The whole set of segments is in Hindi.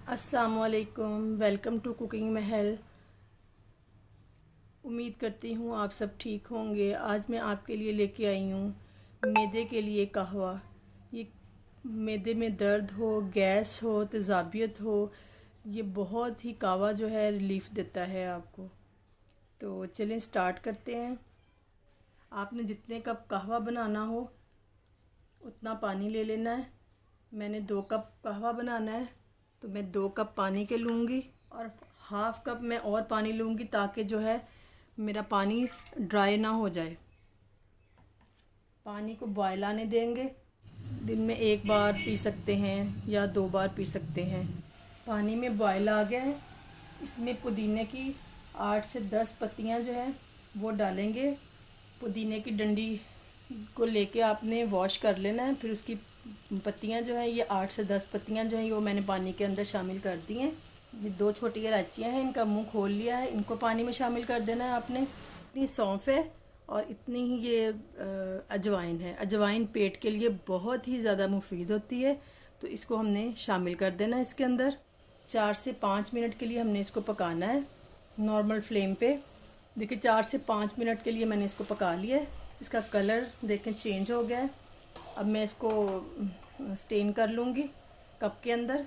अस्सलामुअलैकुम, वेलकम टू कुकिंग महल। उम्मीद करती हूँ आप सब ठीक होंगे। आज मैं आपके लिए लेके आई हूँ मैदे के लिए कहवा। ये मैदे में दर्द हो, गैस हो, तेज़ाबियत हो, ये बहुत ही कहवा जो है रिलीफ़ देता है आपको। तो चलें स्टार्ट करते हैं। आपने जितने कप कहवा बनाना हो उतना पानी ले लेना है। मैंने 2 कप कहवा बनाना है तो मैं 2 कप पानी के लूँगी और हाफ़ कप मैं और पानी लूँगी ताकि जो है मेरा पानी ड्राई ना हो जाए। पानी को बॉयल आने देंगे। दिन में 1 बार पी सकते हैं या 2 बार पी सकते हैं। पानी में बॉयल आ गया है। इसमें पुदीने की 8 से 10 पत्तियाँ जो है वो डालेंगे। पुदीने की डंडी को लेके आपने वॉश कर लेना है। फिर उसकी पत्तियाँ जो हैं, ये 8 से 10 पत्तियाँ जो हैं वो मैंने पानी के अंदर शामिल कर दी हैं। ये 2 छोटी इलायचियाँ हैं, इनका मुंह खोल लिया है, इनको पानी में शामिल कर देना है आपने। इतनी सौंफ है और इतनी ही ये अजवाइन है। अजवाइन पेट के लिए बहुत ही ज़्यादा मुफीद होती है, तो इसको हमने शामिल कर देना है इसके अंदर। 4 से 5 मिनट के लिए हमने इसको पकाना है नॉर्मल फ्लेम पे। देखिए 4 से 5 मिनट के लिए मैंने इसको पका लिया है। इसका कलर देखें चेंज हो गया है। अब मैं इसको स्टेन कर लूँगी कप के अंदर।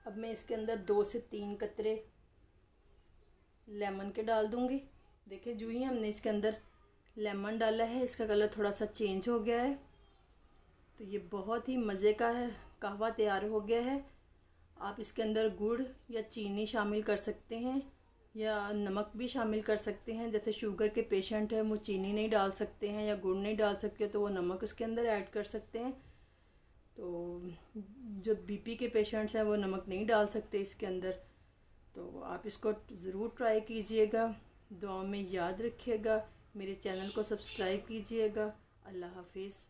अब मैं इसके अंदर 2 से 3 कतरे लेमन के डाल दूँगी। देखिए जो ही हमने इसके अंदर लेमन डाला है इसका कलर थोड़ा सा चेंज हो गया है। तो ये बहुत ही मज़े का है कहवा तैयार हो गया है। आप इसके अंदर गुड़ या चीनी शामिल कर सकते हैं या नमक भी शामिल कर सकते हैं। जैसे शुगर के पेशेंट हैं वो चीनी नहीं डाल सकते हैं या गुड़ नहीं डाल सकते तो वो नमक उसके अंदर ऐड कर सकते हैं। तो जो बीपी के पेशेंट्स हैं वो नमक नहीं डाल सकते इसके अंदर। तो आप इसको ज़रूर ट्राई कीजिएगा। दुआ में याद रखिएगा। मेरे चैनल को सब्सक्राइब कीजिएगा। अल्लाह हाफिज़।